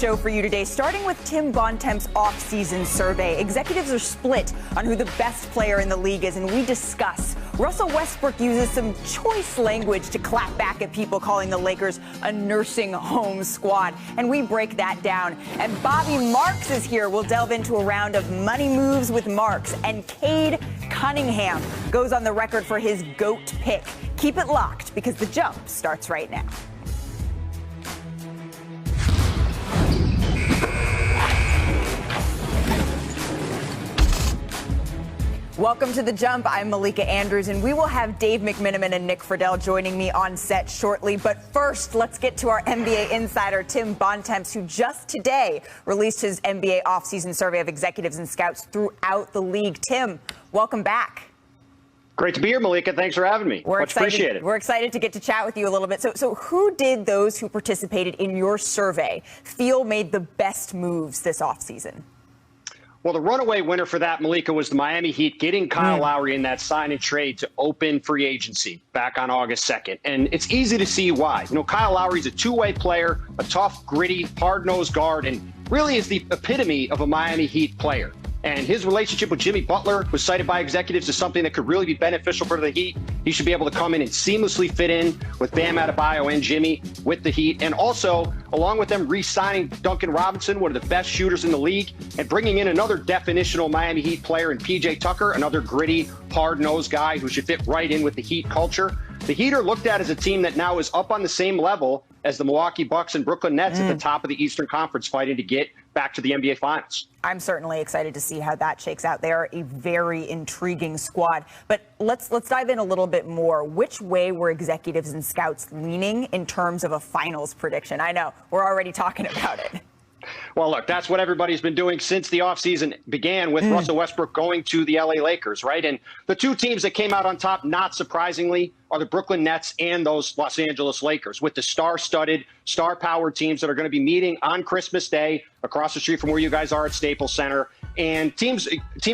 show for you today, starting with Tim Bontemps' off-season survey. Executives are split on who the best player in the league is, and we discuss. Russell Westbrook uses some choice language to clap back at people calling the Lakers a nursing home squad, and we break that down. And Bobby Marks is here. We'll delve into a round of money moves with Marks, and Cade Cunningham goes on the record for his GOAT pick. Keep it locked because the jump starts right now. Welcome to The Jump. I'm Malika Andrews, and we will have Dave McMiniman and Nick Friedel joining me on set shortly. But first, let's get to our NBA insider, Tim Bontemps, who just today released his NBA offseason survey of executives and scouts throughout the league. Tim, welcome back. Great to be here, Malika. Thanks for having me. Much appreciated. We're excited to get to chat with you a little bit. So who did those who participated in your survey feel made the best moves this offseason? Well, the runaway winner for that, Malika, was the Miami Heat getting Kyle Lowry in that sign and trade to open free agency back on August 2nd. And it's easy to see why. You know, Kyle Lowry's a two-way player, a tough, gritty, hard-nosed guard, and really is the epitome of a Miami Heat player. And his relationship with Jimmy Butler was cited by executives as something that could really be beneficial for the Heat. He should be able to come in and seamlessly fit in with Bam Adebayo and Jimmy with the Heat. And also, along with them re-signing Duncan Robinson, one of the best shooters in the league, and bringing in another definitional Miami Heat player in PJ Tucker, another gritty, hard-nosed guy who should fit right in with the Heat culture. The Heat are looked at as a team that now is up on the same level as the Milwaukee Bucks and Brooklyn Nets at the top of the Eastern Conference, fighting to get back to the NBA Finals. I'm certainly excited to see how that shakes out. They are a very intriguing squad. But let's dive in a little bit more. Which way were executives and scouts leaning in terms of a finals prediction? I know we're already talking about it. Well, look, that's what everybody's been doing since the offseason began with Russell Westbrook going to the LA Lakers, right? And the two teams that came out on top, not surprisingly, are the Brooklyn Nets and those Los Angeles Lakers, with the star-studded, star-powered teams that are going to be meeting on Christmas Day across the street from where you guys are at Staples Center. And team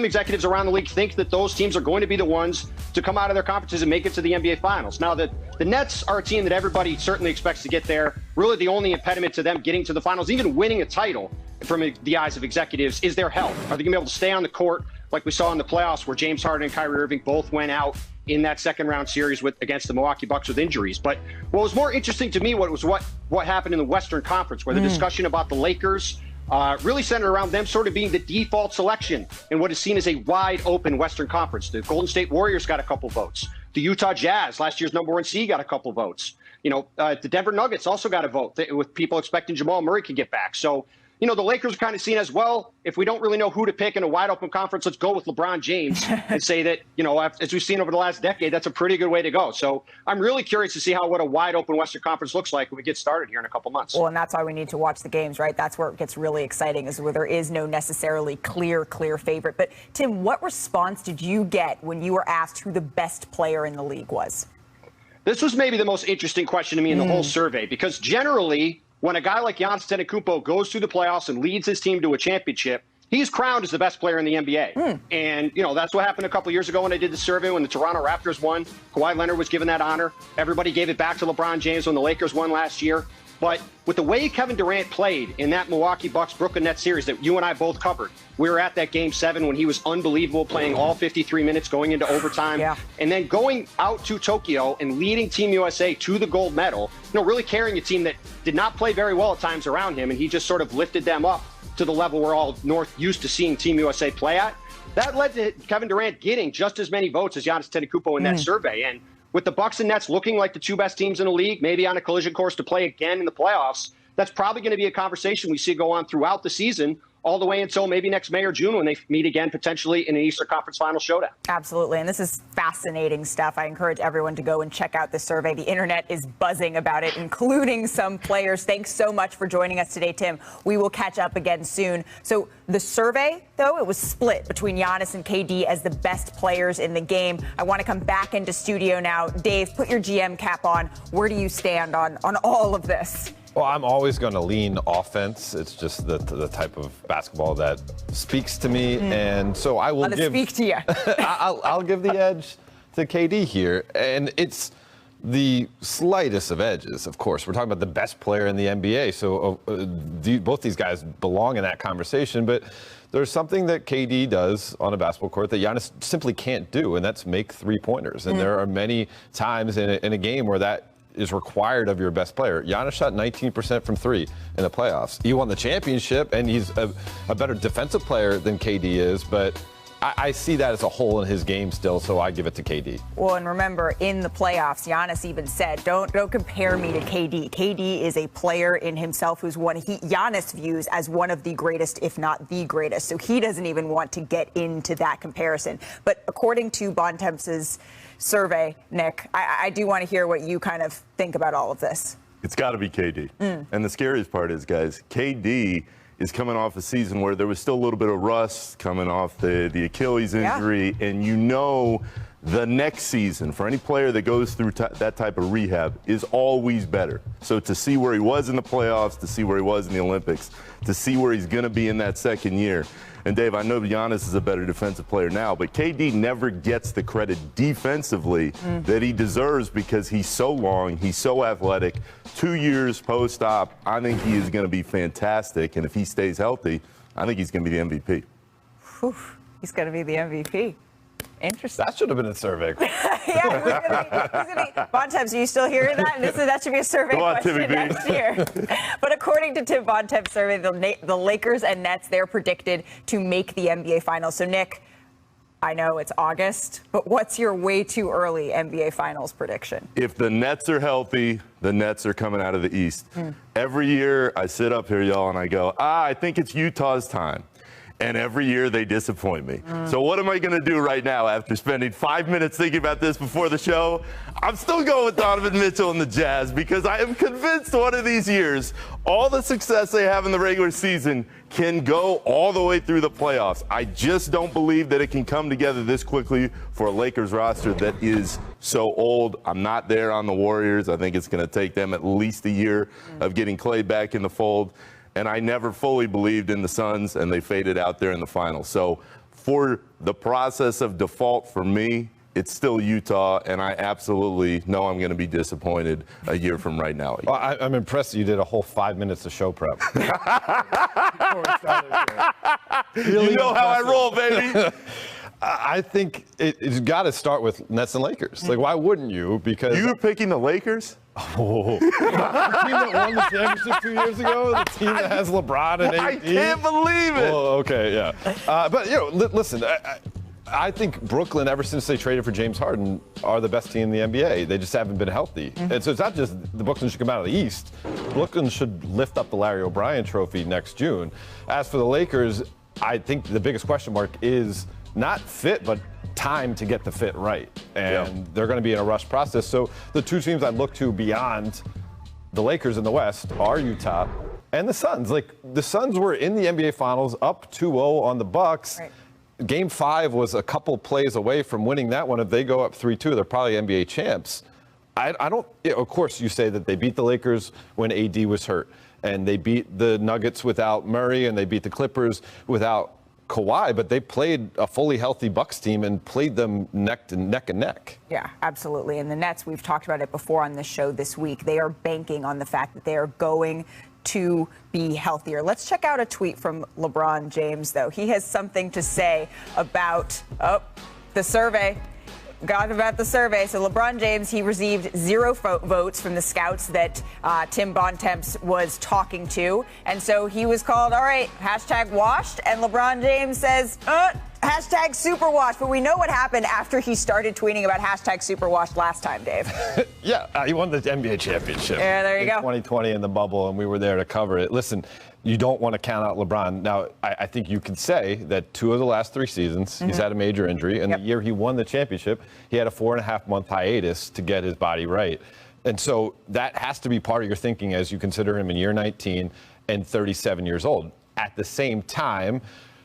executives around the league think that those teams are going to be the ones to come out of their conferences and make it to the NBA Finals. Now, the Nets are a team that everybody certainly expects to get there. Really, the only impediment to them getting to the finals, even winning a title from the eyes of executives, is their health. Are they going to be able to stay on the court like we saw in the playoffs where James Harden and Kyrie Irving both went out in that second-round series against the Milwaukee Bucks with injuries? But what was more interesting to me was what happened in the Western Conference, where the discussion about the Lakers really centered around them sort of being the default selection in what is seen as a wide-open Western Conference. The Golden State Warriors got a couple votes. The Utah Jazz, last year's #1 seed, got a couple votes. You know, the Denver Nuggets also got a vote, with people expecting Jamal Murray can get back. So, you know, the Lakers are kind of seen as, well, if we don't really know who to pick in a wide-open conference, let's go with LeBron James and say that, you know, as we've seen over the last decade, that's a pretty good way to go. So I'm really curious to see what a wide-open Western Conference looks like when we get started here in a couple months. Well, and that's why we need to watch the games, right? That's where it gets really exciting, is where there is no necessarily clear favorite. But, Tim, what response did you get when you were asked who the best player in the league was? This was maybe the most interesting question to me in the whole survey, because generally, when a guy like Giannis Antetokounmpo goes through the playoffs and leads his team to a championship, he's crowned as the best player in the NBA. And, you know, that's what happened a couple years ago when I did the survey when the Toronto Raptors won. Kawhi Leonard was given that honor. Everybody gave it back to LeBron James when the Lakers won last year. But with the way Kevin Durant played in that Milwaukee Bucks Brooklyn Nets series that you and I both covered, we were at that Game 7 when he was unbelievable, playing all 53 minutes going into overtime. And then going out to Tokyo and leading Team USA to the gold medal, you know, really carrying a team that did not play very well at times around him, and he just sort of lifted them up to the level we're all used to seeing Team USA play at. That led to Kevin Durant getting just as many votes as Giannis Antetokounmpo in that survey. And with the Bucks and Nets looking like the two best teams in the league, maybe on a collision course to play again in the playoffs, that's probably going to be a conversation we see go on throughout the season, all the way until maybe next May or June when they meet again, potentially in an Eastern Conference Final showdown. Absolutely. And this is fascinating stuff. I encourage everyone to go and check out the survey. The internet is buzzing about it, including some players. Thanks so much for joining us today, Tim. We will catch up again soon. So the survey, though, it was split between Giannis and KD as the best players in the game. I want to come back into studio now. Dave, put your GM cap on. Where do you stand on all of this? Well, I'm always going to lean offense. It's just the type of basketball that speaks to me, and so I will speak to you. I'll give the edge to KD here, and it's the slightest of edges, of course. We're talking about the best player in the NBA, so both these guys belong in that conversation, but there's something that KD does on a basketball court that Giannis simply can't do, and that's make three-pointers. And there are many times in a game where that is required of your best player. Giannis shot 19% from three in the playoffs. He won the championship, and he's a better defensive player than KD is, but I see that as a hole in his game still, so I give it to KD. Well, and remember, in the playoffs, Giannis even said, don't compare me to KD. KD is a player in himself who's Giannis views as one of the greatest, if not the greatest. So he doesn't even want to get into that comparison. But according to Bontemps' survey, Nick, I do want to hear what you kind of think about all of this. It's got to be KD. And the scariest part is, guys, KD is coming off a season where there was still a little bit of rust coming off the Achilles injury. Yeah. And you know the next season, for any player that goes through that type of rehab, is always better. So to see where he was in the playoffs, to see where he was in the Olympics, to see where he's going to be in that second year. And, Dave, I know Giannis is a better defensive player now, but KD never gets the credit defensively that he deserves because he's so long, he's so athletic. 2 years post-op, I think he is going to be fantastic. And if he stays healthy, I think he's going to be the MVP. Whew, he's going to be the MVP. Interesting. That should have been a survey. Yeah, Bontemps, are you still hearing that? That should be a survey question next year. But according to Tim Bontemps' survey, the Lakers and Nets, they're predicted to make the NBA Finals. So, Nick, I know it's August, but what's your way too early NBA Finals prediction? If the Nets are healthy, the Nets are coming out of the East. Every year I sit up here, y'all, and I go, I think it's Utah's time. And every year they disappoint me. So what am I going to do right now after spending 5 minutes thinking about this before the show? I'm still going with Donovan Mitchell and the Jazz because I am convinced one of these years, all the success they have in the regular season can go all the way through the playoffs. I just don't believe that it can come together this quickly for a Lakers roster that is so old. I'm not there on the Warriors. I think it's going to take them at least a year of getting Clay back in the fold. And I never fully believed in the Suns, and they faded out there in the finals. So for the process of default for me, it's still Utah, and I absolutely know I'm going to be disappointed a year from right now. Well, I'm impressed you did a whole 5 minutes of show prep. You know how I roll, baby. I think it's got to start with Nets and Lakers. Like, why wouldn't you? Because you were picking the Lakers? Oh. The team that won the championship 2 years ago, the team that has LeBron and AD. I can't believe it. Oh, okay, yeah. But, listen, I think Brooklyn, ever since they traded for James Harden, are the best team in the NBA. They just haven't been healthy. And so it's not just the Brooklyn should come out of the East. Brooklyn should lift up the Larry O'Brien trophy next June. As for the Lakers, I think the biggest question mark is not fit, but time to get the fit right. And they're going to be in a rush process. So the two teams I look to beyond the Lakers in the West are Utah and the Suns. Like, the Suns were in the NBA Finals up 2-0 on the Bucks. Right. Game 5 was a couple plays away from winning that one. If they go up 3-2, they're probably NBA champs. I don't, of course, you say that they beat the Lakers when AD was hurt, and they beat the Nuggets without Murray, and they beat the Clippers without Kawhi, but they played a fully healthy Bucks team and played them neck and neck. Yeah, absolutely. And the Nets, we've talked about it before on this show this week. They are banking on the fact that they are going to be healthier. Let's check out a tweet from LeBron James, though. He has something to say about the survey. Got about the survey. So LeBron James, he received 0 votes from the scouts that Tim Bontemps was talking to. And so he was called, all right, hashtag washed. And LeBron James says, hashtag super washed. But we know what happened after he started tweeting about hashtag super washed last time, Dave. Yeah, he won the NBA championship. Yeah, there you go. 2020 in the bubble, and we were there to cover it. Listen, you don't want to count out LeBron. Now, I think you could say that 2 of the last 3 seasons, he's had a major injury. And the year he won the championship, he had a 4.5-month hiatus to get his body right. And so that has to be part of your thinking as you consider him in year 19 and 37 years old. At the same time,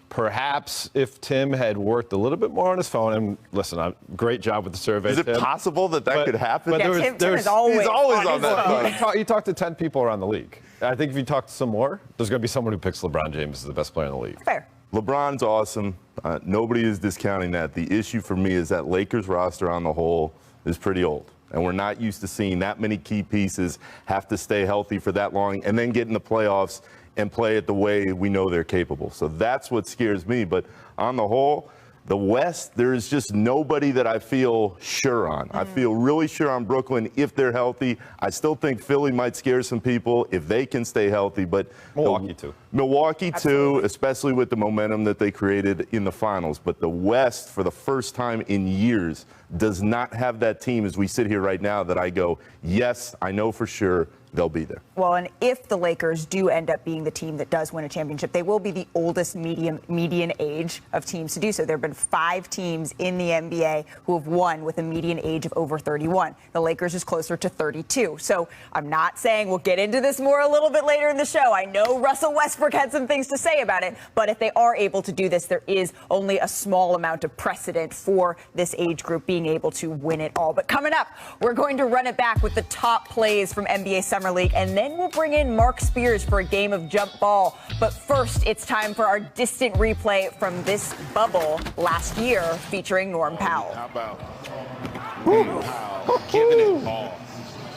perhaps if Tim had worked a little bit more on his phone, and listen, great job with the survey. Is it possible that could happen? But Tim is always on that phone. You talk to 10 people around the league. I think if you talk to some more, there's going to be someone who picks LeBron James as the best player in the league. Fair. LeBron's awesome. Nobody is discounting that. The issue for me is that Lakers roster on the whole is pretty old. and we're not used to seeing that many key pieces have to stay healthy for that long and then get in the playoffs and play it the way we know they're capable. So that's what scares me. But on the whole, the West, there is just nobody that I feel sure on. I feel really sure on Brooklyn if they're healthy. I still think Philly might scare some people if they can stay healthy, but Milwaukee too, especially with the momentum that they created in the finals. But the West, for the first time in years, does not have that team as we sit here right now that I go, yes, I know for sure they'll be there. Well, and if the Lakers do end up being the team that does win a championship, they will be the oldest median age of teams to do so. There have been 5 teams in the NBA who have won with a median age of over 31. The Lakers is closer to 32. So I'm not saying we'll get into this more a little bit later in the show. I know Russell Westbrook had some things to say about it, but if they are able to do this, there is only a small amount of precedent for this age group being able to win it all. But coming up, we're going to run it back with the top plays from NBA Summer League, and then we'll bring in Mark Spears for a game of jump ball. But first, it's time for our distant replay from this bubble last year featuring Norm Powell. How about Norm Powell giving it all?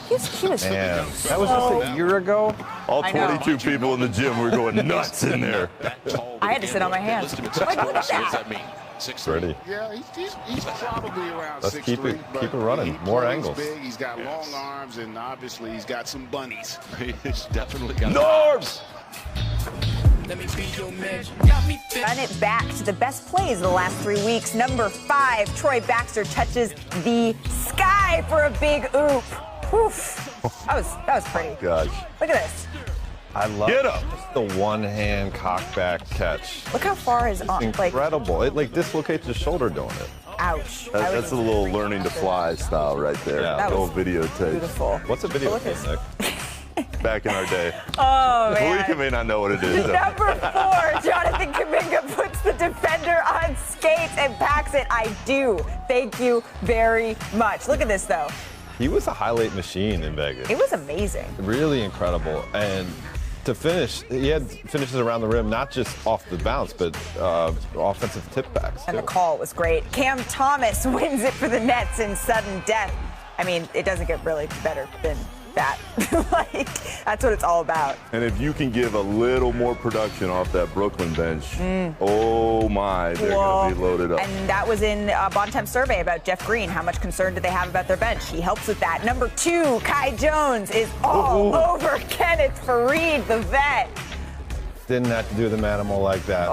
He was Man, that was just a year ago. All 22 people in the gym were going nuts in there. I had to sit on my hands. Like, look at that. Ready. Yeah, he's probably around 6'3". Keep it running. More angles. Big. He's got long arms, and obviously he's got some bunnies. He's definitely got Norbs! Run it back to the best plays of the last 3 weeks. Number 5, Troy Baxter touches the sky for a big oop. Oof. That was pretty. Gosh. Look at this. I love Get up. just the one-hand cockback catch. Look how far his arm, Incredible. It dislocates his shoulder doing it. Ouch. That's a little learning to fly style right there. Yeah. That Little was videotape. beautiful. What's a video Look at game, Nick? Back in our day. Oh, Malika man. may not know what it is. though. Number 4, Jonathan Kuminga puts the defender on skates and packs it. I do. Thank you very much. Look at this, though. He was a highlight machine in Vegas. It was amazing. Really incredible. And to finish, he had finishes around the rim, not just off the bounce, but offensive tip backs. And the call was great. Cam Thomas wins it for the Nets in sudden death. I mean, it doesn't get really better than that. That's what it's all about. And if you can give a little more production off that Brooklyn bench, oh my, they're going to be loaded up. And that was in Bontemps' survey about Jeff Green. How much concern do they have about their bench? He helps with that. Number 2, Kai Jones is all over Kenneth Faried, the vet. Didn't have to do the manimal like that.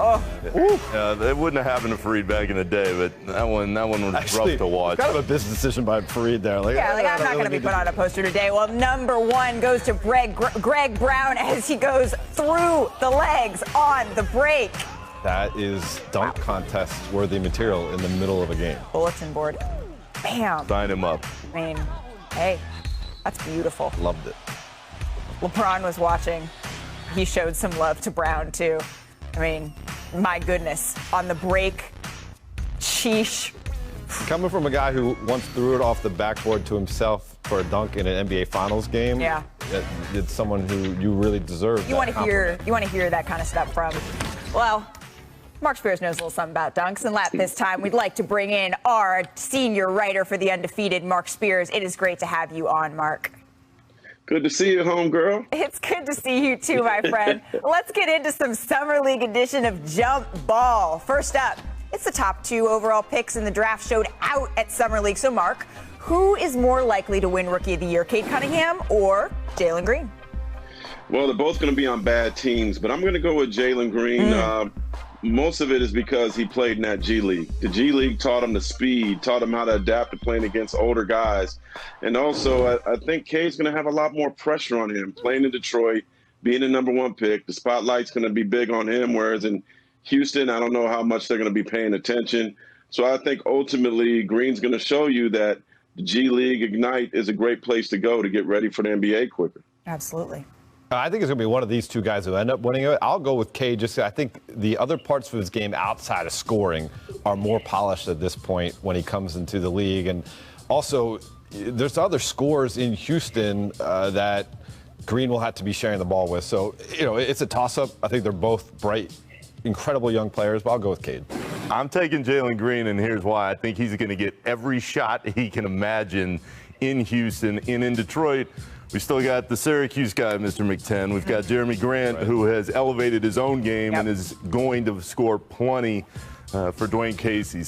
That wouldn't have happened to Fareed back in the day, but that one was rough to watch. Kind of a business decision by Fareed there. I'm not going to be put on a poster today. Well, number 1 goes to Greg Brown as he goes through the legs on the break. That is dunk contest worthy material in the middle of a game. Bulletin board. Bam. Sign him up. I mean, hey, that's beautiful. Loved it. LeBron was watching. He showed some love to Brown, too. I mean, my goodness. On the break, sheesh. Coming from a guy who once threw it off the backboard to himself for a dunk in an NBA Finals game, Yeah. It's someone who you really deserve. You want to hear that kind of stuff from, well, Mark Spears knows a little something about dunks, and at this time, we'd like to bring in our senior writer for The Undefeated, Mark Spears. It is great to have you on, Mark. Good to see you, homegirl. It's good to see you too, my friend. Let's get into some Summer League edition of Jump Ball. First up, it's the top 2 overall picks in the draft showed out at Summer League. So, Mark, who is more likely to win Rookie of the Year, Cade Cunningham or Jalen Green? Well, they're both going to be on bad teams, but I'm going to go with Jalen Green. Most of it is because he played in that G League. The G League taught him the speed, taught him how to adapt to playing against older guys. And also, I think Cade's going to have a lot more pressure on him playing in Detroit, being the number 1 pick. The spotlight's going to be big on him, whereas in Houston, I don't know how much they're going to be paying attention. So I think ultimately Green's going to show you that the G League Ignite is a great place to go to get ready for the NBA quicker. Absolutely. I think it's going to be one of these 2 guys who end up winning it. I'll go with Cade. Just I think the other parts of his game outside of scoring are more polished at this point when he comes into the league. And also, there's other scores in Houston that Green will have to be sharing the ball with. So, it's a toss-up. I think they're both bright, incredible young players, but I'll go with Cade. I'm taking Jalen Green, and here's why. I think he's going to get every shot he can imagine in Houston. And in Detroit, we still got the Syracuse guy, Mr. McTen. We've got Jeremy Grant, who has elevated his own game and is going to score plenty for Dwayne Casey.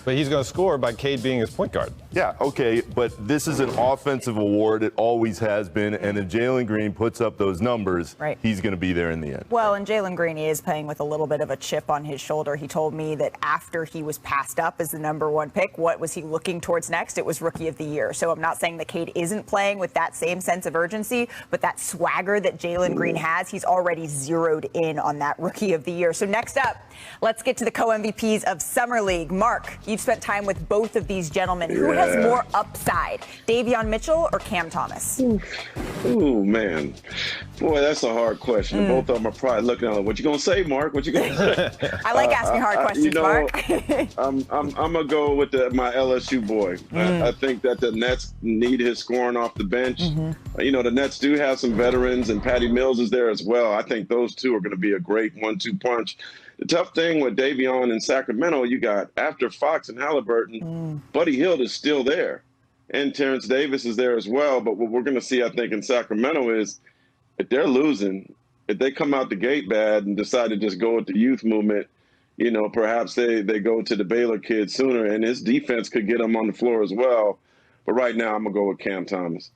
But he's going to score by Cade being his point guard. Yeah, okay, but this is an offensive award. It always has been. And if Jalen Green puts up those numbers, he's going to be there in the end. Well, and Jalen Green is playing with a little bit of a chip on his shoulder. He told me that after he was passed up as the #1 pick, what was he looking towards next? It was Rookie of the Year. So I'm not saying that Cade isn't playing with that same sense of urgency, but that swagger that Jalen Green has, he's already zeroed in on that Rookie of the Year. So next up, let's get to the co-MVPs of Summer League. Mark, you've spent time with both of these gentlemen. Who has more upside, Davion Mitchell or Cam Thomas? Ooh, man. Boy, that's a hard question. Both of them are probably looking at it. What you going to say, Mark? What you going to say? I like asking hard questions, Mark. I'm going to go with my LSU boy. I think that the Nets need his scoring off the bench. The Nets do have some veterans, and Patty Mills is there as well. I think those two are going to be a great 1-2 punch. The tough thing with Davion in Sacramento, you got after Fox and Halliburton, Buddy Hield is still there. And Terrence Davis is there as well. But what we're going to see, I think, in Sacramento is if they're losing, if they come out the gate bad and decide to just go with the youth movement, perhaps they go to the Baylor kid sooner. And his defense could get them on the floor as well. But right now, I'm going to go with Cam Thomas.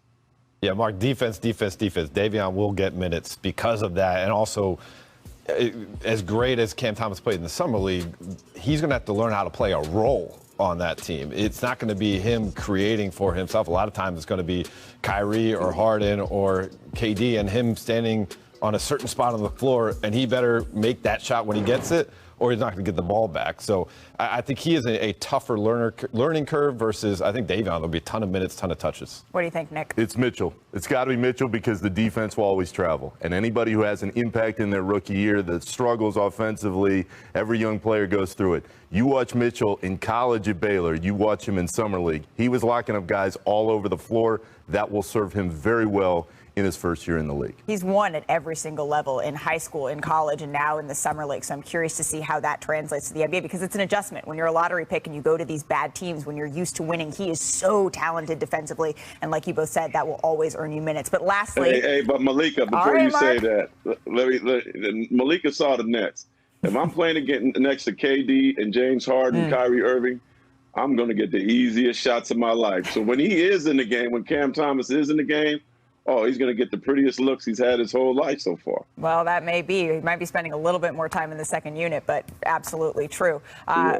Yeah, Mark, defense. Davion will get minutes because of that. And also, as great as Cam Thomas played in the Summer League, he's going to have to learn how to play a role on that team. It's not going to be him creating for himself. A lot of times it's going to be Kyrie or Harden or KD and him standing on a certain spot on the floor, and he better make that shot when he gets it, or he's not going to get the ball back. So I think he is a tougher learning curve versus I think Davion. There'll be a ton of minutes, ton of touches. What do you think, Nick? It's Mitchell. It's got to be Mitchell because the defense will always travel. And anybody who has an impact in their rookie year that struggles offensively, every young player goes through it. You watch Mitchell in college at Baylor. You watch him in Summer League. He was locking up guys all over the floor. That will serve him very well in his first year in the league. He's won at every single level in high school, in college, and now in the Summer League. So I'm curious to see how that translates to the NBA because it's an adjustment. When you're a lottery pick and you go to these bad teams, when you're used to winning, he is so talented defensively. And like you both said, that will always earn you minutes. But lastly... Hey, but Malika, before you say that, Malika saw the Nets. If I'm playing again next to KD and James Harden, Kyrie Irving, I'm going to get the easiest shots of my life. So when he is in the game, when Cam Thomas is in the game, he's going to get the prettiest looks he's had his whole life so far. Well, that may be. He might be spending a little bit more time in the second unit, but absolutely true.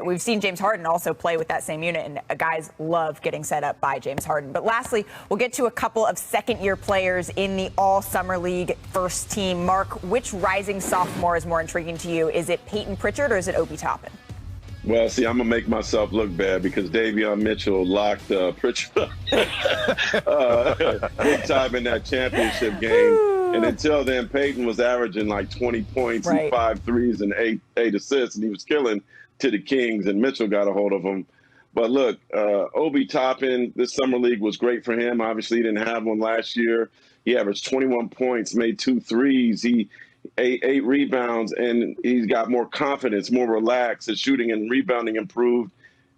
We've seen James Harden also play with that same unit, and guys love getting set up by James Harden. But lastly, we'll get to a couple of second-year players in the All-Summer League first team. Mark, which rising sophomore is more intriguing to you? Is it Peyton Pritchard or is it Obi Toppin? Well, see, I'm going to make myself look bad because Davion Mitchell locked Pritchard big time in that championship game. And until then, Peyton was averaging like 20 points and 5 threes and 8 assists, and he was killing to the Kings, and Mitchell got a hold of him. But look, Obi Toppin, this Summer League was great for him. Obviously, he didn't have one last year. He averaged 21 points, made 2 threes. He 8 rebounds, and he's got more confidence, more relaxed. His shooting and rebounding improved,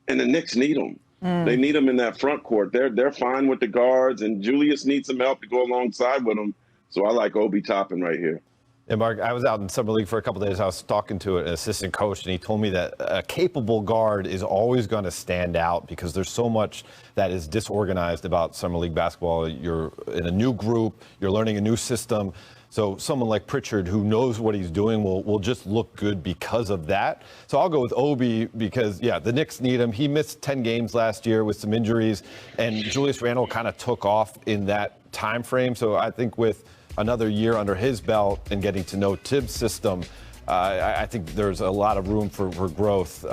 and the Knicks need him. They need him in that front court. They're fine with the guards, and Julius needs some help to go alongside with him. So I like Obi Toppin right here. And Mark, I was out in Summer League for a couple of days. I was talking to an assistant coach, and he told me that a capable guard is always going to stand out because there's so much that is disorganized about Summer League basketball. You're in a new group, you're learning a new system. So someone like Pritchard, who knows what he's doing, will just look good because of that. So I'll go with Obi because, the Knicks need him. He missed 10 games last year with some injuries, and Julius Randle kind of took off in that time frame. So I think with another year under his belt and getting to know Tibbs' system, I think there's a lot of room for growth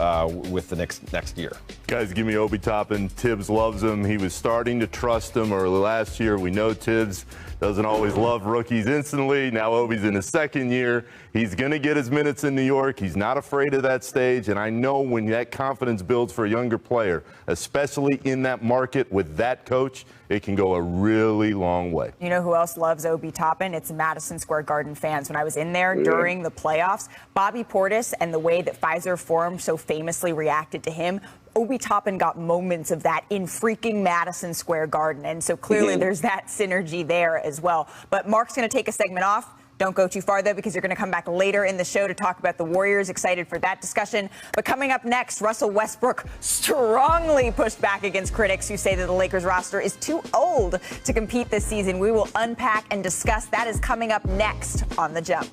with the next year. Guys, give me Obi Toppin. Tibbs loves him. He was starting to trust him early last year. We know Tibbs doesn't always love rookies instantly. Now Obi's in his second year. He's going to get his minutes in New York. He's not afraid of that stage. And I know when that confidence builds for a younger player, especially in that market with that coach, it can go a really long way. You know who else loves Obi Toppin? It's Madison Square Garden fans. When I was in there during the playoffs, playoffs. Bobby Portis and the way that Pfizer Forum so famously reacted to him, Obi Toppin got moments of that in freaking Madison Square Garden. And so clearly there's that synergy there as well. But Mark's going to take a segment off. Don't go too far, though, because you're going to come back later in the show to talk about the Warriors. Excited for that discussion. But coming up next, Russell Westbrook strongly pushed back against critics who say that the Lakers roster is too old to compete this season. We will unpack and discuss. That is coming up next on The Jump.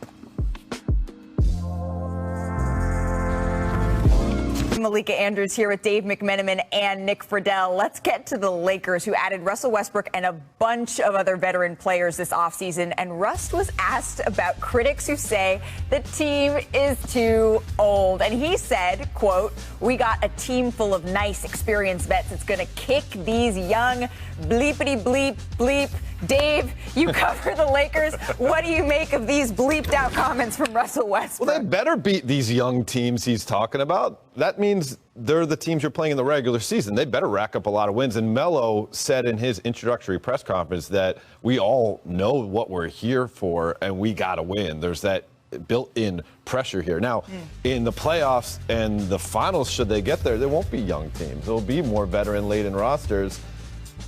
Malika Andrews here with Dave McMenamin and Nick Friedel. Let's get to the Lakers, who added Russell Westbrook and a bunch of other veteran players this offseason. And Russ was asked about critics who say the team is too old. And he said, quote, "We got a team full of nice, experienced vets that's going to kick these young bleepity bleep bleep." Dave, you cover the Lakers. What do you make of these bleeped out comments from Russell Westbrook? Well, they better beat these young teams he's talking about. That means they're the teams you're playing in the regular season. They better rack up a lot of wins. And Melo said in his introductory press conference that we all know what we're here for and we got to win. There's that built-in pressure here. Now, in the playoffs and the finals, should they get there, won't be young teams. There'll be more veteran-laden rosters.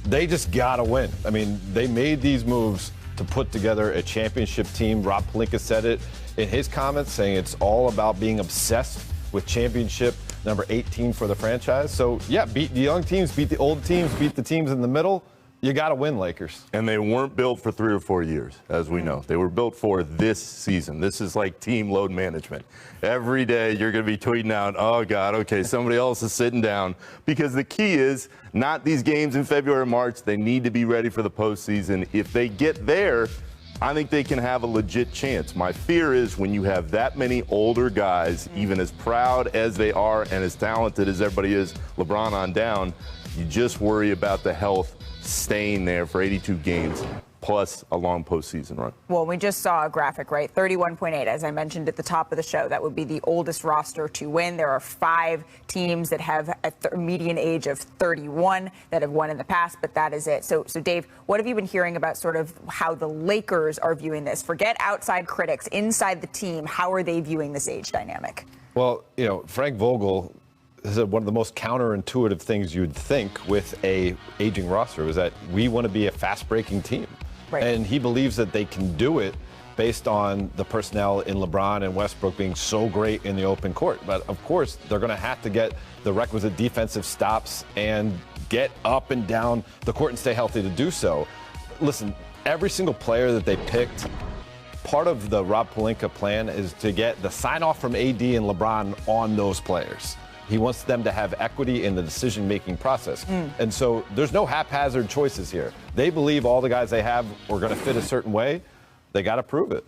They just got to win. I mean, they made these moves to put together a championship team. Rob Pelinka said it in his comments, saying it's all about being obsessed with championship number 18 for the franchise. So, yeah, beat the young teams, beat the old teams, beat the teams in the middle. You got to win, Lakers. And they weren't built for 3 or 4 years, as we know. They were built for this season. This is like team load management. Every day you're going to be tweeting out, oh, God, okay, somebody else is sitting down. Because the key is not these games in February and March. They need to be ready for the postseason. If they get there, I think they can have a legit chance. My fear is when you have that many older guys, even as proud as they are and as talented as everybody is, LeBron on down, you just worry about the health staying there for 82 games plus a long postseason run. Well, we just saw a graphic, right? 31.8, as I mentioned at the top of the show. That would be the oldest roster to win. There are 5 teams that have a median age of 31 that have won in the past, but that is it. So, Dave, what have you been hearing about sort of how the Lakers are viewing this? Forget outside critics, inside the team, how are they viewing this age dynamic? Well, you know, Frank Vogel is one of the most counterintuitive things you'd think with a aging roster was that we want to be a fast-breaking team. Right. And he believes that they can do it based on the personnel in LeBron and Westbrook being so great in the open court. But, of course, they're going to have to get the requisite defensive stops and get up and down the court and stay healthy to do so. Listen, every single player that they picked, part of the Rob Pelinka plan is to get the sign-off from AD and LeBron on those players. He wants them to have equity in the decision-making process. And so there's no haphazard choices here. They believe all the guys they have are going to fit a certain way. They got to prove it.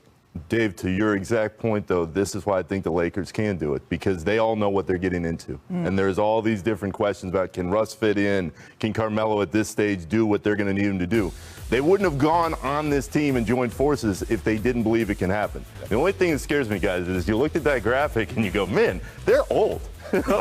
Dave, to your exact point, though, this is why I think the Lakers can do it, because they all know what they're getting into. And there's all these different questions about, can Russ fit in? Can Carmelo at this stage do what they're going to need him to do? They wouldn't have gone on this team and joined forces if they didn't believe it can happen. The only thing that scares me, guys, is you look at that graphic and you go, man, they're old.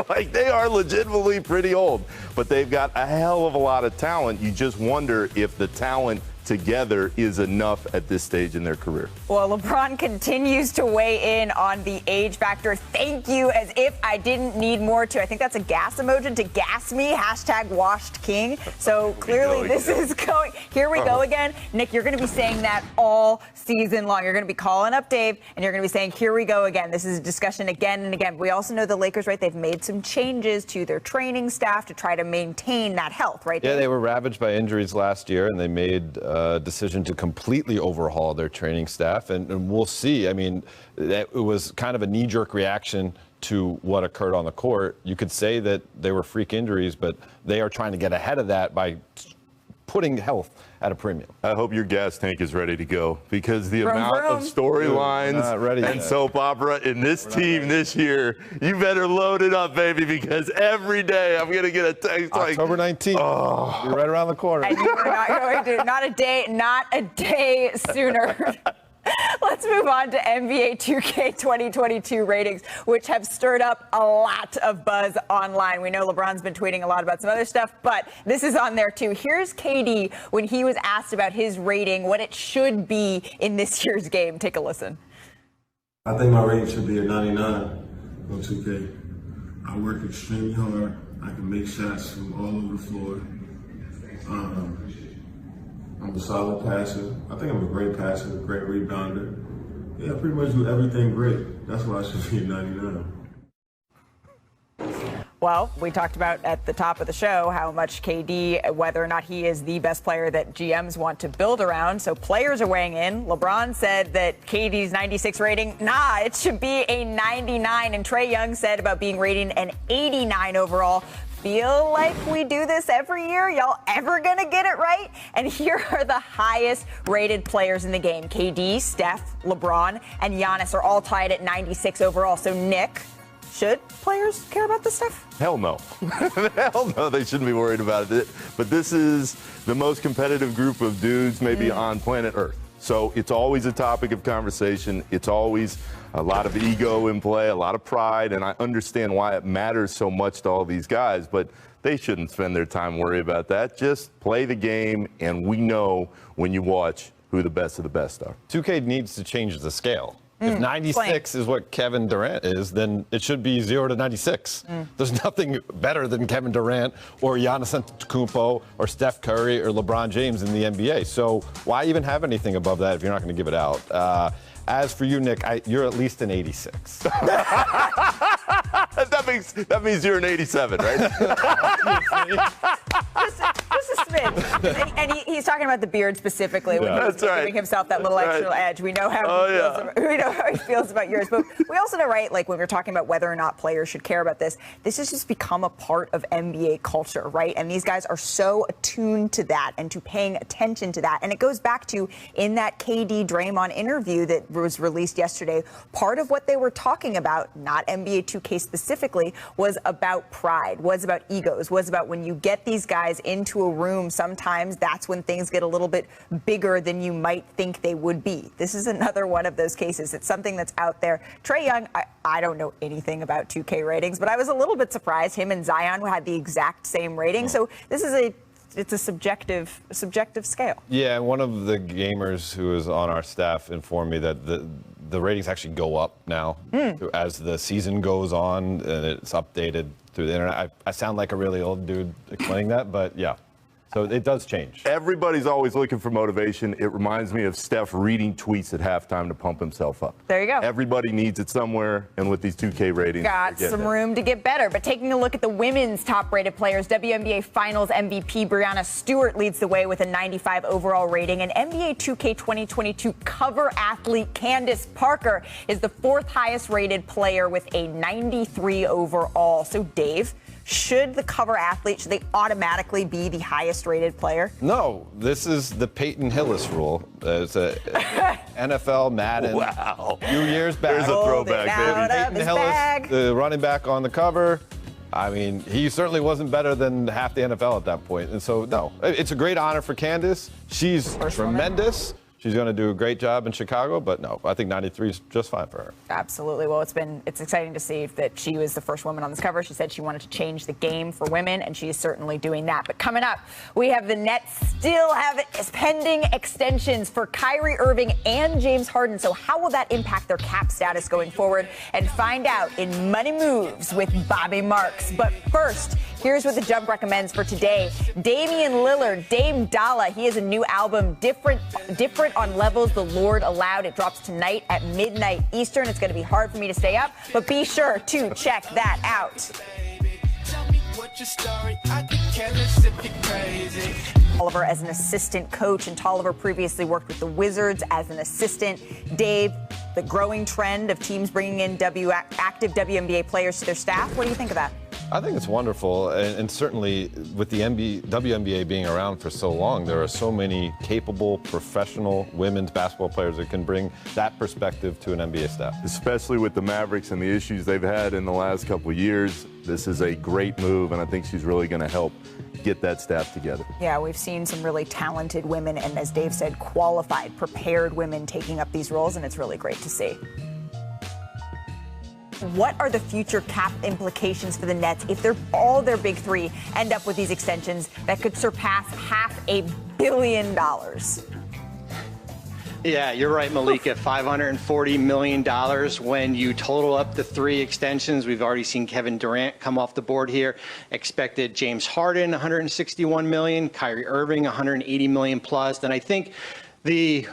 Like, they are legitimately pretty old, but they've got a hell of a lot of talent. You just wonder if the talent together is enough at this stage in their career. Well, LeBron continues to weigh in on the age factor. Thank you, as if I didn't need more to. I think that's a gas emoji to gas me, hashtag washed king. So clearly this is going, here we go again. Nick, you're going to be saying that all season long. You're going to be calling up Dave, and you're going to be saying, here we go again. This is a discussion again and again. We also know the Lakers, right, they've made some changes to their training staff to try to maintain that health, right, Dave? Yeah, they were ravaged by injuries last year, and they made decision to completely overhaul their training staff, and we'll see. I mean, it was kind of a knee-jerk reaction to what occurred on the court. You could say that they were freak injuries, but they are trying to get ahead of that by putting health at a premium. I hope your gas tank is ready to go, because the amount of storylines and soap opera in this team this year, you better load it up, baby, because every day I'm going to get a text like October 19th. Oh, you're right around the corner. And you are not going to, not a day sooner. Let's move on to NBA 2K 2022 ratings, which have stirred up a lot of buzz online. We know LeBron's been tweeting a lot about some other stuff, but this is on there too. Here's KD when he was asked about his rating, what it should be in this year's game. Take a listen. I think my rating should be a 99 on 2K. I work extremely hard. I can make shots from all over the floor. I'm a solid passer. I think I'm a great passer, a great rebounder. Yeah, I pretty much do everything great. That's why I should be a 99. Well, we talked about at the top of the show how much KD, whether or not he is the best player that GMs want to build around. So players are weighing in. LeBron said that KD's 96 rating, it should be a 99. And Trae Young said about being rated an 89 overall. Feel like we do this every year? Y'all ever gonna get it right? And here are the highest rated players in the game. KD, Steph, LeBron, and Giannis are all tied at 96 overall. So Nick, should players care about this stuff? Hell no. Hell no, they shouldn't be worried about it. But this is the most competitive group of dudes maybe on planet Earth. So it's always a topic of conversation. It's always a lot of ego in play, a lot of pride, and I understand why it matters so much to all these guys, but they shouldn't spend their time worrying about that. Just play the game, and we know when you watch who the best of the best are. 2K needs to change the scale. If 96 is what Kevin Durant is, then it should be 0 to 96. There's nothing better than Kevin Durant or Giannis Antetokounmpo or Steph Curry or LeBron James in the NBA. So why even have anything above that if you're not going to give it out? As for you, Nick, you're at least an 86. That means you're an 87, right? Just a smidge. And he's talking about the beard specifically when he's giving himself that little extra edge. We know how he feels about yours. But we also know, right, like when we're talking about whether or not players should care about this, this has just become a part of NBA culture, right? And these guys are so attuned to that and to paying attention to that. And it goes back to in that KD Draymond interview that was released yesterday, part of what they were talking about, not NBA 2K specifically, was about pride, was about egos, was about when you get these guys into a room, sometimes that's when things get a little bit bigger than you might think they would be. This is another one of those cases. It's something that's out there. Trae Young, I don't know anything about 2K ratings, but I was a little bit surprised. Him and Zion had the exact same rating. So this is it's a subjective scale. Yeah, and one of the gamers who is on our staff informed me that the ratings actually go up now as the season goes on and it's updated through the internet. I sound like a really old dude explaining that, but yeah. So it does change. Everybody's always looking for motivation. It reminds me of Steph reading tweets at halftime to pump himself up. There you go. Everybody needs it somewhere, and with these 2K ratings, got some room to get better. But taking a look at the women's top-rated players, WNBA Finals MVP Breanna Stewart leads the way with a 95 overall rating, and NBA 2K 2022 cover athlete Candace Parker is the fourth highest-rated player with a 93 overall. So, Dave, should the cover athlete, should they automatically be the highest rated player? No, this is the Peyton Hillis rule. It's a NFL Madden. Wow. A few years back. There's a throwback, baby. Peyton Hillis, the running back on the cover. I mean, he certainly wasn't better than half the NFL at that point. And so, no, it's a great honor for Candace. She's tremendous. She's going to do a great job in Chicago, but no, I think 93 is just fine for her. Absolutely. Well, it's exciting to see that she was the first woman on this cover. She said she wanted to change the game for women, and she is certainly doing that. But coming up, we have the Nets still have pending extensions for Kyrie Irving and James Harden. So how will that impact their cap status going forward? And find out in Money Moves with Bobby Marks. But first, here's what the Jump recommends for today. Damian Lillard, Dame Dalla. He has a new album, Different on Levels the Lord Allowed. It drops tonight at midnight Eastern. It's going to be hard for me to stay up, but be sure to check that out. Toliver as an assistant coach, and Toliver previously worked with the Wizards as an assistant. Dave, the growing trend of teams bringing in active WNBA players to their staff, what do you think of that? I think it's wonderful, and certainly with the WNBA being around for so long, there are so many capable, professional women's basketball players that can bring that perspective to an NBA staff. Especially with the Mavericks and the issues they've had in the last couple of years, this is a great move, and I think she's really going to help get that staff together. Yeah, we've seen some really talented women, and as Dave said, qualified, prepared women taking up these roles, and it's really great to see. What are the future cap implications for the Nets if all their big three end up with these extensions that could surpass $500 million? Yeah, you're right, Malika. $540 million when you total up the 3 extensions. We've already seen Kevin Durant come off the board here. Expected James Harden, $161 million. Kyrie Irving, $180 million plus. And I think the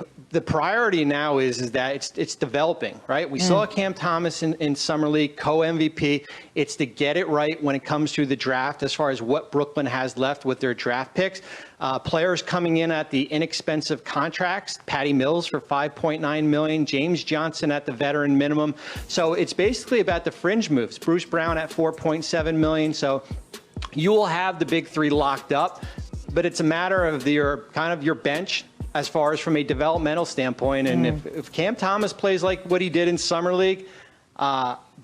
priority now is that it's developing, right? We saw Cam Thomas in Summer League, co-MVP. It's to get it right when it comes to the draft as far as what Brooklyn has left with their draft picks. Players coming in at the inexpensive contracts, Patty Mills for $5.9 million, James Johnson at the veteran minimum. So it's basically about the fringe moves. Bruce Brown at $4.7 million. So you will have the big 3 locked up, but it's a matter of your bench as far as from a developmental standpoint. And if Cam Thomas plays like what he did in Summer League,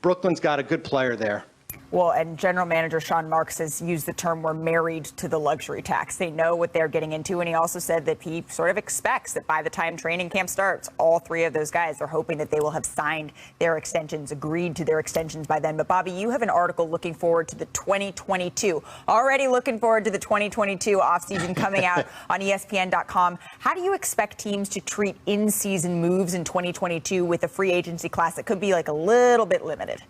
Brooklyn's got a good player there. Well, and General Manager Sean Marks has used the term "we're married to the luxury tax." They know what they're getting into, and he also said that he sort of expects that by the time training camp starts, all 3 of those guys, they're hoping that they will have signed their extensions, agreed to their extensions by then. But Bobby, you have an article looking forward to the 2022, already looking forward to the 2022 offseason coming out on ESPN.com. How do you expect teams to treat in-season moves in 2022 with a free agency class that could be like a little bit limited?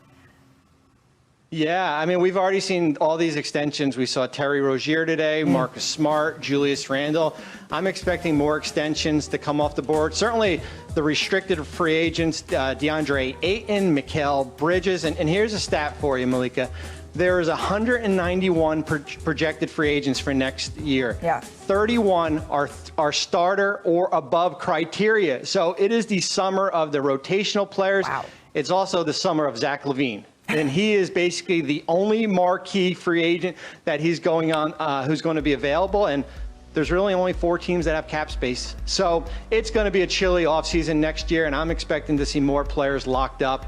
Yeah, I mean, we've already seen all these extensions. We saw Terry Rozier today, Marcus Smart, Julius Randle. I'm expecting more extensions to come off the board. Certainly the restricted free agents, DeAndre Ayton, Mikal Bridges. And here's a stat for you, Malika. There is 191 projected free agents for next year. Yeah. 31 are starter or above criteria. So it is the summer of the rotational players. Wow. It's also the summer of Zach LaVine. And he is basically the only marquee free agent that he's going on, who's going to be available. And there's really only 4 teams that have cap space. So it's going to be a chilly offseason next year. And I'm expecting to see more players locked up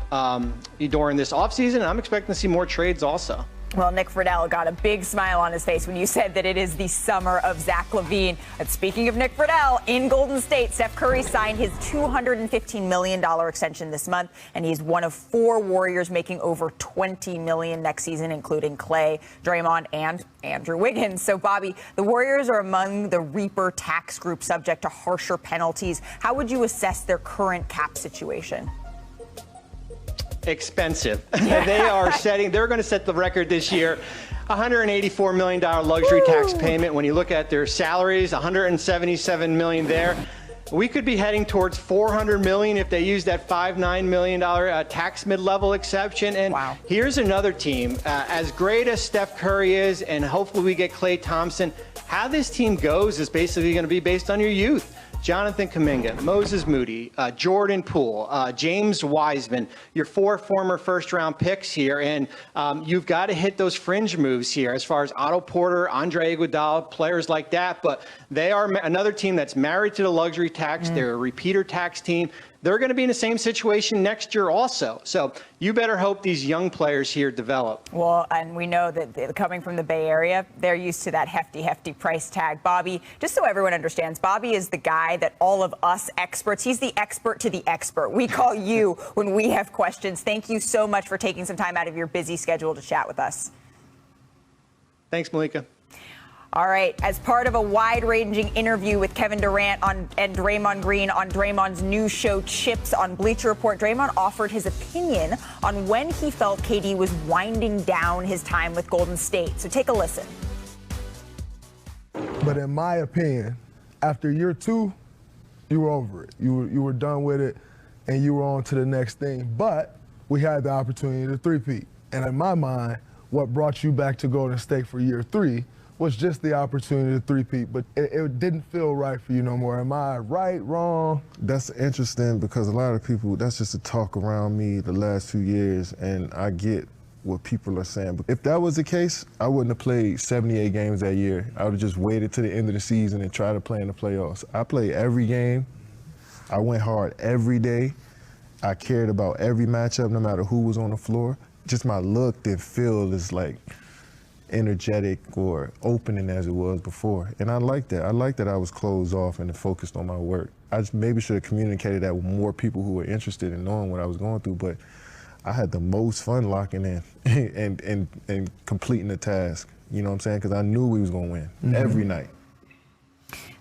during this offseason. And I'm expecting to see more trades also. Well, Nick Friedel got a big smile on his face when you said that it is the summer of Zach LaVine. And speaking of Nick Friedel, in Golden State, Steph Curry signed his $215 million extension this month, and he's one of 4 Warriors making over $20 million next season, including Klay, Draymond, and Andrew Wiggins. So, Bobby, the Warriors are among the Reaper tax group subject to harsher penalties. How would you assess their current cap situation? Expensive. They're going to set the record this year. $184 million luxury tax payment. When you look at their salaries, $177 million there. We could be heading towards $400 million if they use that $59 million tax mid-level exception. And here's another team. As great as Steph Curry is, and hopefully we get Klay Thompson, how this team goes is basically going to be based on your youth. Jonathan Kuminga, Moses Moody, Jordan Poole, James Wiseman, your 4 former first-round picks here. And you've got to hit those fringe moves here as far as Otto Porter, Andre Iguodala, players like that. But they are another team that's married to the luxury tax. They're a repeater tax team. They're going to be in the same situation next year also. So you better hope these young players here develop. Well, and we know that coming from the Bay Area, they're used to that hefty price tag. Bobby, just so everyone understands, Bobby is the guy that all of us experts, he's the expert to the expert. We call you when we have questions. Thank you so much for taking some time out of your busy schedule to chat with us. Thanks, Malika. All right. As part of a wide-ranging interview with Kevin Durant and Draymond Green on Draymond's new show Chips on Bleacher Report, Draymond offered his opinion on when he felt KD was winding down his time with Golden State. So take a listen. But in my opinion, after year 2, you were over it. You were done with it, and you were on to the next thing. But we had the opportunity to three-peat. And in my mind, what brought you back to Golden State for year 3 was just the opportunity to three-peat, but it didn't feel right for you no more. Am I right, wrong? That's interesting because a lot of people, that's just a talk around me the last few years, and I get what people are saying. But if that was the case, I wouldn't have played 78 games that year. I would have just waited to the end of the season and try to play in the playoffs. I played every game. I went hard every day. I cared about every matchup, no matter who was on the floor. Just my look didn't feel as like energetic or opening as it was before. And I like that. I like that I was closed off and focused on my work. I just maybe should have communicated that with more people who were interested in knowing what I was going through, but I had the most fun locking in and completing the task. You know what I'm saying? Because I knew we was going to win every night.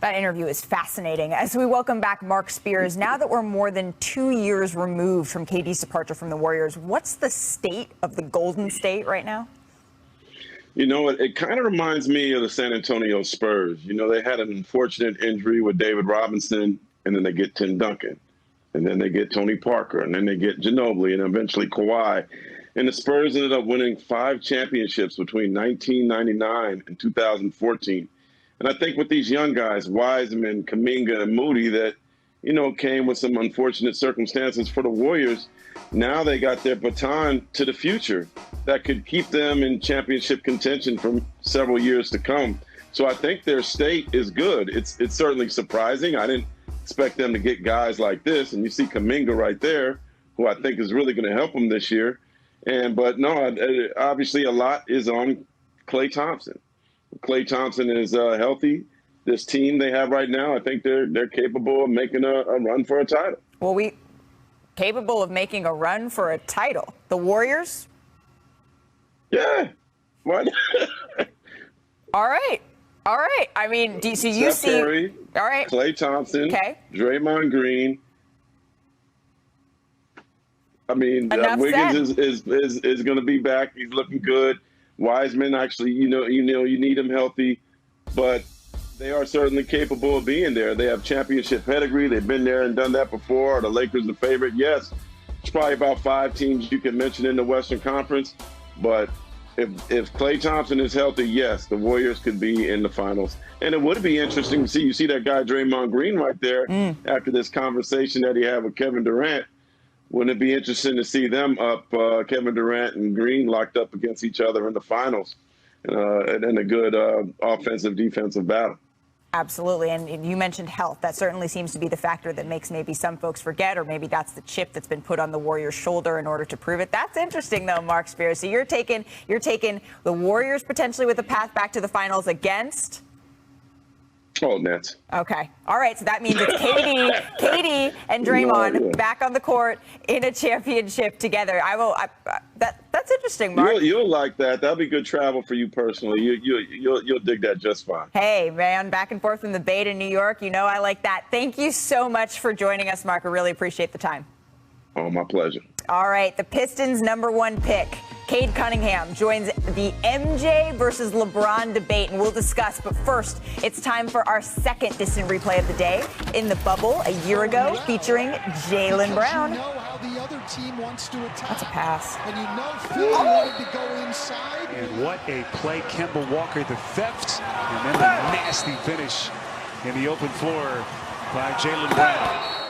That interview is fascinating. As we welcome back Mark Spears, now that we're more than 2 years removed from KD's departure from the Warriors, what's the state of the Golden State right now? You know, it kind of reminds me of the San Antonio Spurs. You know, they had an unfortunate injury with David Robinson, and then they get Tim Duncan, and then they get Tony Parker, and then they get Ginobili, and eventually Kawhi. And the Spurs ended up winning 5 championships between 1999 and 2014. And I think with these young guys, Wiseman, Kuminga, and Moody, that, you know, came with some unfortunate circumstances for the Warriors. Now they got their baton to the future that could keep them in championship contention for several years to come. So I think their state is good. It's certainly surprising. I didn't expect them to get guys like this. And you see Kuminga right there, who I think is really going to help them this year. But no, obviously a lot is on Klay Thompson. Klay Thompson is healthy. This team they have right now, I think they're capable of making a run for a title. Well, capable of making a run for a title. The Warriors? Yeah. Why not? All right. I mean, so you see Curry, all right. Klay Thompson, okay. Draymond Green. I mean, Wiggins is going to be back. He's looking good. Wiseman, actually, you need him healthy, but they are certainly capable of being there. They have championship pedigree. They've been there and done that before. Are the Lakers the favorite? Yes. It's probably about 5 teams you can mention in the Western Conference, but if Klay Thompson is healthy, yes, the Warriors could be in the finals. And it would be interesting to see. You see that guy Draymond Green right there after this conversation that he had with Kevin Durant. Wouldn't it be interesting to see them up, Kevin Durant and Green locked up against each other in the finals and a good offensive-defensive battle? Absolutely. And you mentioned health. That certainly seems to be the factor that makes maybe some folks forget, or maybe that's the chip that's been put on the Warriors' shoulder in order to prove it. That's interesting, though, Mark Spears. So you're taking the Warriors potentially with a path back to the finals against? Oh, Nets. Okay. All right. So that means it's Cade and Draymond back on the court in a championship together. That's interesting, Mark. You'll like that. That'll be good travel for you personally. You'll dig that just fine. Hey, man, back and forth from the Bay to New York. You know I like that. Thank you so much for joining us, Mark. I really appreciate the time. Oh, my pleasure. All right. The Pistons' #1 pick, Cade Cunningham, joins the MJ versus LeBron debate, and we'll discuss. But first, it's time for our second distant replay of the day. In the Bubble a year ago, featuring Jalen Brown. You know how the other team wants to attack. That's a pass. And you know Philly wanted to go inside. And what a play. Kemba Walker, the theft, and then the nasty finish in the open floor by Jalen Brown.